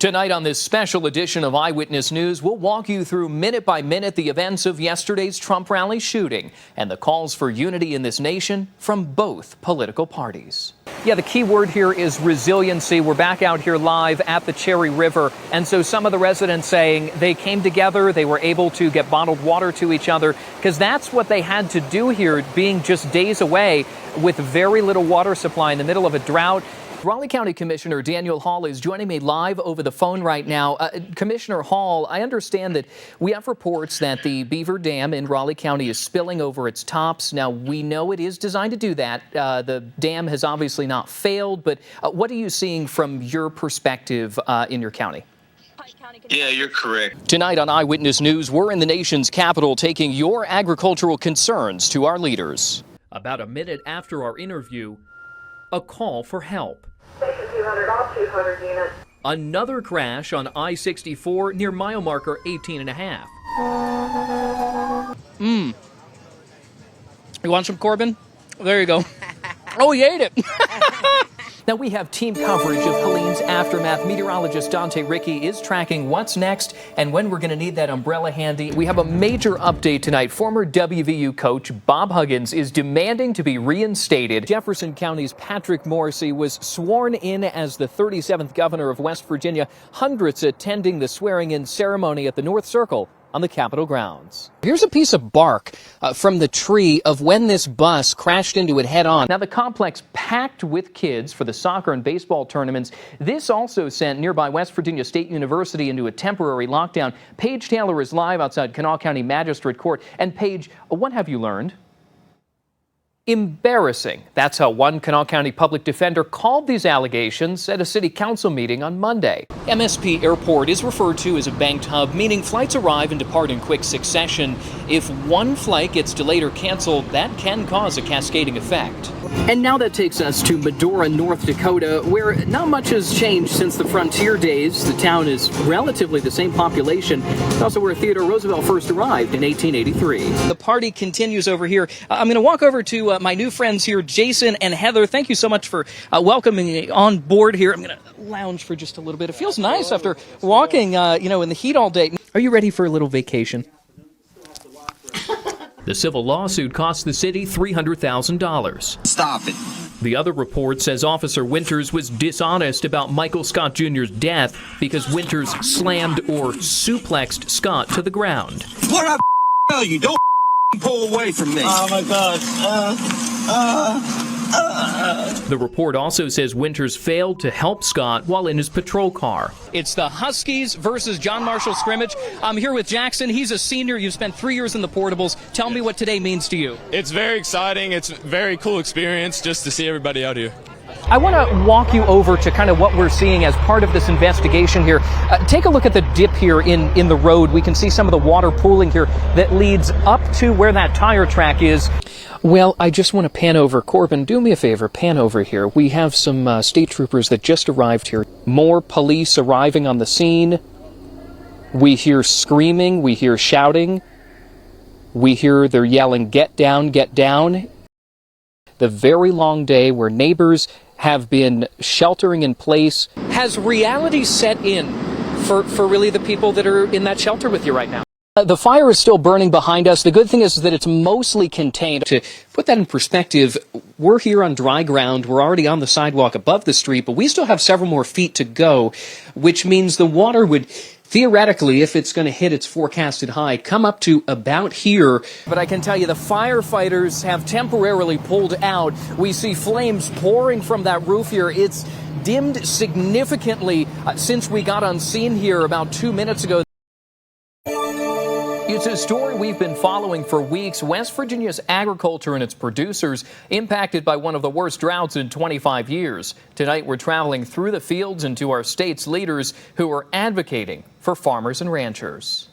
Tonight on this special edition of Eyewitness News, we'll walk you through minute by minute the events of yesterday's Trump rally shooting and the calls for unity in this nation from both political parties. Yeah, the key word here is resiliency. We're back out here live at the Cherry River. And so some of the residents saying they came together, they were able to get bottled water to each other because that's what they had to do here, being just days away with very little water supply in the middle of a drought. Raleigh County Commissioner Daniel Hall is joining me live over the phone right now. Commissioner Hall, I understand that we have reports that the Beaver Dam in Raleigh County is spilling over its tops. Now, we know it is designed to do that. The dam has obviously not failed, but what are you seeing from your perspective in your county? Yeah, you're correct. Tonight on Eyewitness News, we're in the nation's capital taking your agricultural concerns to our leaders. About a minute after our interview, a call for help. 200 off 200 units. Another crash on I-64 near mile marker 18 and a half. You want some Corbin? There you go. Oh, he ate it. Now we have team coverage of Helene's aftermath. Meteorologist Dante Ricky is tracking what's next and when we're going to need that umbrella handy. We have a major update tonight. Former WVU coach Bob Huggins is demanding to be reinstated. Jefferson County's Patrick Morrissey was sworn in as the 37th governor of West Virginia. Hundreds attending the swearing-in ceremony at the North Circle on the Capitol grounds. Here's a piece of bark from the tree of when this bus crashed into it head-on. Now, the complex packed with kids for the soccer and baseball tournaments. This also sent nearby West Virginia State University into a temporary lockdown. Paige Taylor is live outside Kanawha County Magistrate Court. And Paige, what have you learned? Embarrassing. That's how one Kanawha County public defender called these allegations at a city council meeting on Monday. MSP Airport is referred to as a banked hub, meaning flights arrive and depart in quick succession. If one flight gets delayed or canceled, that can cause a cascading effect. And now that takes us to Medora, North Dakota, where not much has changed since the frontier days. The town is relatively the same population. It's also where Theodore Roosevelt first arrived in 1883. The party continues over here. I'm going to walk over to my new friends here, Jason and Heather. Thank you so much for welcoming me on board here. I'm going to lounge for just a little bit. It feels nice after walking, in the heat all day. Are you ready for a little vacation? The civil lawsuit cost the city $300,000. Stop it. The other report says Officer Winters was dishonest about Michael Scott Jr.'s death because Winters slammed or suplexed Scott to the ground. What I tell you, don't pull away from me. Oh my God. The report also says Winters failed to help Scott while in his patrol car. It's the Huskies versus John Marshall scrimmage. I'm here with Jackson. He's a senior. You've spent 3 years in the portables. Tell me what today means to you. It's very exciting. It's a very cool experience just to see everybody out here. I want to walk you over to kind of what we're seeing as part of this investigation here. Take a look at the dip here in the road. We can see some of the water pooling here that leads up to where that tire track is. Well, I just want to pan over. Corbin, do me a favor, pan over here. We have some state troopers that just arrived here. More police arriving on the scene. We hear screaming. We hear shouting. We hear they're yelling, "Get down, get down." The very long day where neighbors have been sheltering in place. Has reality set in for really the people that are in that shelter with you right now? The fire is still burning behind us. The good thing is that it's mostly contained. To put that in perspective, we're here on dry ground. We're already on the sidewalk above the street, but we still have several more feet to go, which means the water would theoretically, if it's going to hit its forecasted high, come up to about here. But I can tell you the firefighters have temporarily pulled out. We see flames pouring from that roof here. It's dimmed significantly since we got on scene here about 2 minutes ago. It's a story we've been following for weeks. West Virginia's agriculture and its producers impacted by one of the worst droughts in 25 years. Tonight, we're traveling through the fields and to our state's leaders who are advocating for farmers and ranchers.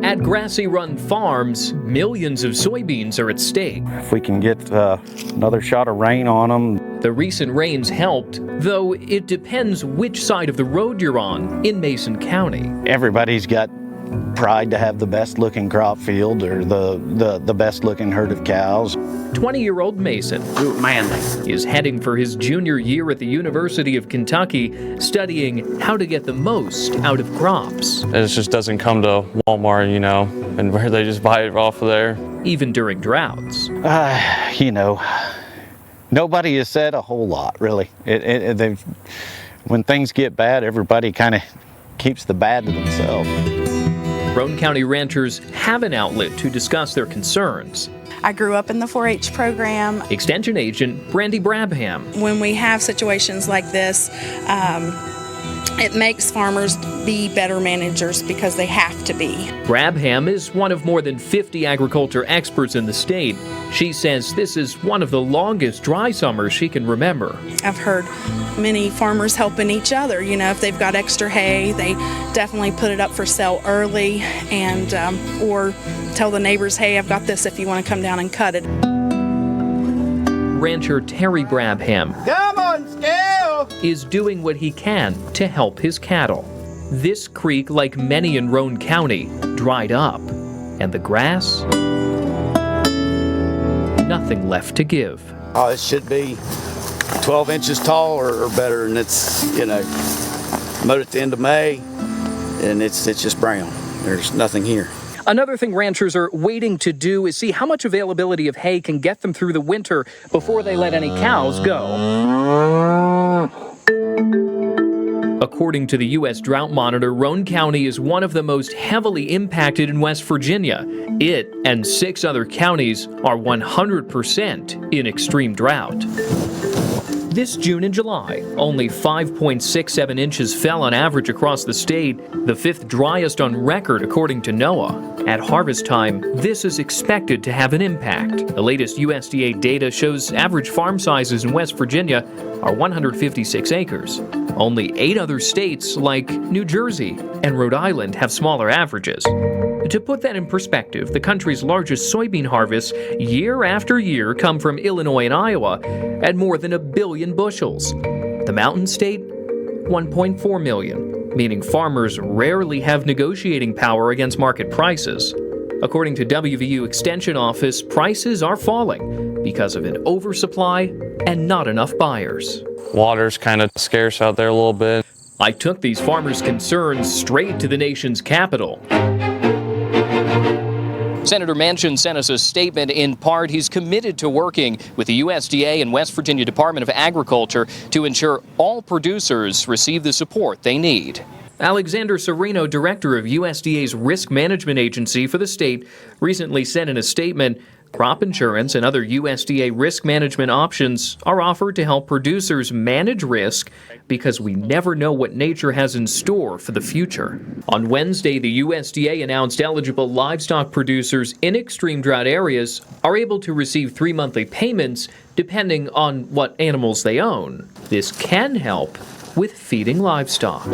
At Grassy Run Farms, millions of soybeans are at stake. If we can get another shot of rain on them. The recent rains helped, though it depends which side of the road you're on in Mason County. Everybody's got pride to have the best looking crop field or the best looking herd of cows. 20-year-old Mason is heading for his junior year at the University of Kentucky, studying how to get the most out of crops. It just doesn't come to Walmart, and where they just buy it off of there. Even during droughts. Nobody has said a whole lot, really. When things get bad, everybody kind of keeps the bad to themselves. Roane County ranchers have an outlet to discuss their concerns. I grew up in the 4-H program. Extension agent Brandy Brabham. When we have situations like this, it makes farmers be better managers because they have to be. Brabham is one of more than 50 agriculture experts in the state. She says this is one of the longest dry summers she can remember. I've heard many farmers helping each other. If they've got extra hay, they definitely put it up for sale early and or tell the neighbors, hey, I've got this if you want to come down and cut it. Rancher Terry Brabham is doing what he can to help his cattle. This creek, like many in Roane County, dried up, and the grass, nothing left to give. Oh, it should be 12 inches tall or better, and it's, mowed at the end of May, and it's just brown. There's nothing here. Another thing ranchers are waiting to do is see how much availability of hay can get them through the winter before they let any cows go. According to the U.S. Drought Monitor, Roane County is one of the most heavily impacted in West Virginia. It and 6 other counties are 100% in extreme drought. This June and July, only 5.67 inches fell on average across the state, the 5th driest on record according to NOAA. At harvest time, this is expected to have an impact. The latest USDA data shows average farm sizes in West Virginia are 156 acres. Only 8 other states, like New Jersey and Rhode Island, have smaller averages. To put that in perspective, the country's largest soybean harvests year after year come from Illinois and Iowa at more than 1 billion bushels. The Mountain State, 1.4 million, meaning farmers rarely have negotiating power against market prices. According to WVU Extension Office, prices are falling because of an oversupply and not enough buyers. Water's kind of scarce out there a little bit. I took these farmers' concerns straight to the nation's capital. Senator Manchin sent us a statement. In part, he's committed to working with the USDA and West Virginia Department of Agriculture to ensure all producers receive the support they need. Alexander Sereno, director of USDA's Risk Management Agency for the state, recently said in a statement, crop insurance and other USDA risk management options are offered to help producers manage risk because we never know what nature has in store for the future. On Wednesday, the USDA announced eligible livestock producers in extreme drought areas are able to receive 3 monthly payments depending on what animals they own. This can help with feeding livestock.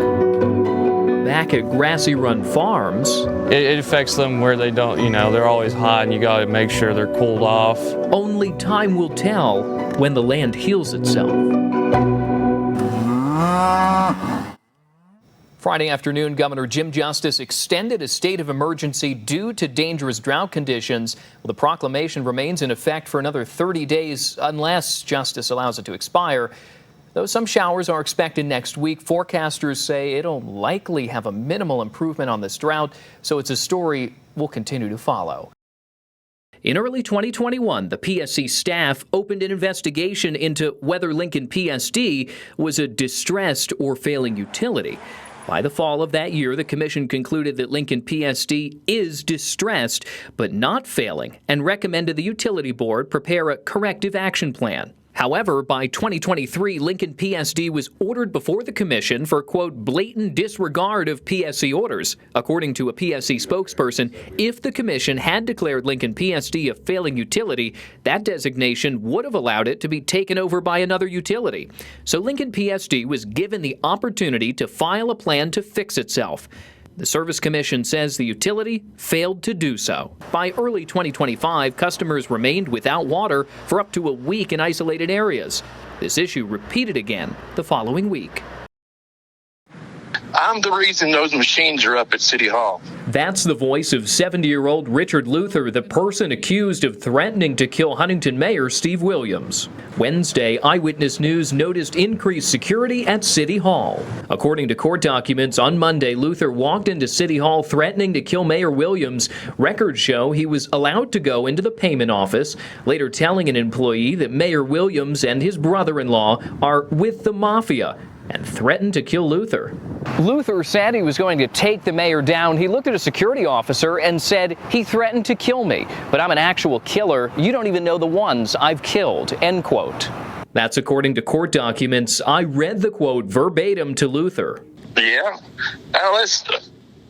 Back at Grassy Run Farms, It affects them where they don't, they're always hot and you got to make sure they're cooled off. only time will tell when the land heals itself. Friday afternoon, Governor Jim Justice extended a state of emergency due to dangerous drought conditions. Well, the proclamation remains in effect for another 30 days unless Justice allows it to expire. Though some showers are expected next week, forecasters say it'll likely have a minimal improvement on this drought, so it's a story we'll continue to follow. In early 2021, the PSC staff opened an investigation into whether Lincoln PSD was a distressed or failing utility. By the fall of that year, the commission concluded that Lincoln PSD is distressed but not failing and recommended the utility board prepare a corrective action plan. However, by 2023, Lincoln PSD was ordered before the commission for, quote, blatant disregard of PSC orders. According to a PSC spokesperson, if the commission had declared Lincoln PSD a failing utility, that designation would have allowed it to be taken over by another utility. So Lincoln PSD was given the opportunity to file a plan to fix itself. The Service Commission says the utility failed to do so. By early 2025, customers remained without water for up to a week in isolated areas. This issue repeated again the following week. I'm the reason those machines are up at City Hall. That's the voice of 70-year-old Richard Luther, the person accused of threatening to kill Huntington Mayor Steve Williams. Wednesday, Eyewitness News noticed increased security at City Hall. According to court documents, on Monday, Luther walked into City Hall threatening to kill Mayor Williams. Records show he was allowed to go into the payment office, later telling an employee that Mayor Williams and his brother-in-law are with the mafia, and threatened to kill Luther. Luther said he was going to take the mayor down. He looked at a security officer and said, "He threatened to kill me, but I'm an actual killer. You don't even know the ones I've killed," end quote. That's according to court documents. I read the quote verbatim to Luther. Yeah. Now,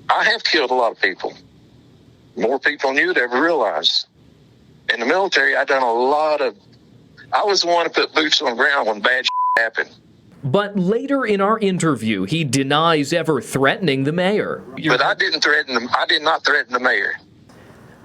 I have killed a lot of people. More people than you'd ever realize. In the military, I was the one to put boots on the ground when bad happened. But later in our interview, he denies ever threatening the mayor. But I did not threaten the mayor.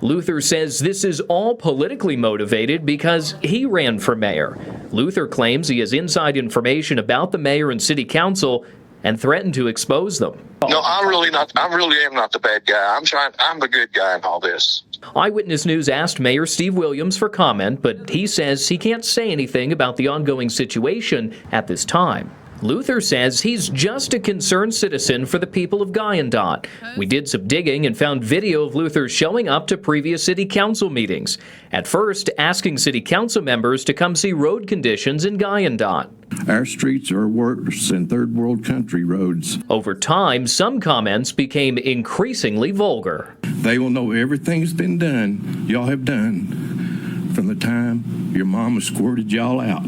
Luther says this is all politically motivated because he ran for mayor. Luther claims he has inside information about the mayor and city council and threatened to expose them. No, I really am not the bad guy. I'm the good guy in all this. Eyewitness News asked Mayor Steve Williams for comment, but he says he can't say anything about the ongoing situation at this time. Luther says he's just a concerned citizen for the people of Guyandotte. We did some digging and found video of Luther showing up to previous city council meetings. At first, asking city council members to come see road conditions in Guyandotte. Our streets are worse than third world country roads. Over time, some comments became increasingly vulgar. They will know everything's been done, y'all have done, from the time your mama squirted y'all out.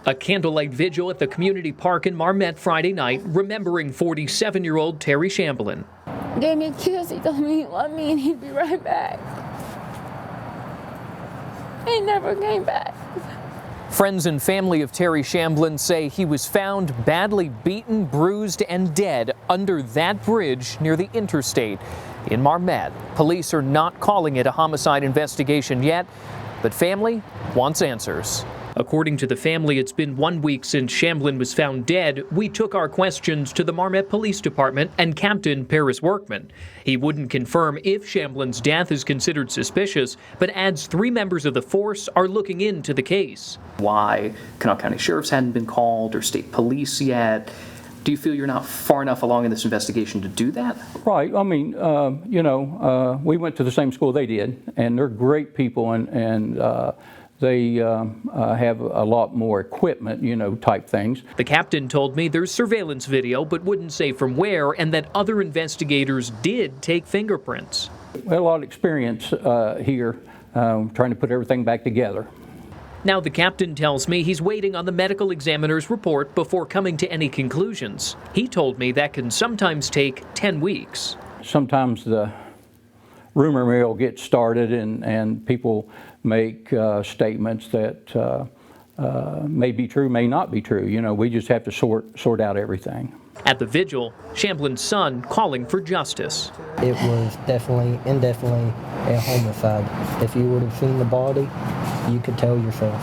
A candlelight vigil at the community park in Marmet Friday night, remembering 47-year-old Terry Shamblin. Gave me a kiss, he told me he loved me and he'd be right back. He never came back. Friends and family of Terry Shamblin say he was found badly beaten, bruised, and dead under that bridge near the interstate in Marmet. Police are not calling it a homicide investigation yet, but family wants answers. According to the family, it's been 1 week since Shamblin was found dead. We took our questions to the Marmet Police Department and Captain Paris Workman. He wouldn't confirm if Shamblin's death is considered suspicious, but adds 3 members of the force are looking into the case. Why Kanawha County Sheriffs hadn't been called or state police yet? Do you feel you're not far enough along in this investigation to do that? Right. I mean, we went to the same school they did, and they're great people, and they have a lot more equipment, type things. The captain told me there's surveillance video, but wouldn't say from where, and that other investigators did take fingerprints. We had a lot of experience here trying to put everything back together. Now the captain tells me he's waiting on the medical examiner's report before coming to any conclusions. He told me that can sometimes take 10 weeks. Sometimes the rumor mill gets started and people make statements that may be true, may not be true. We just have to sort out everything. At the vigil, Shamblin's son calling for justice. It was indefinitely a homicide. If you would have seen the body, you could tell yourself.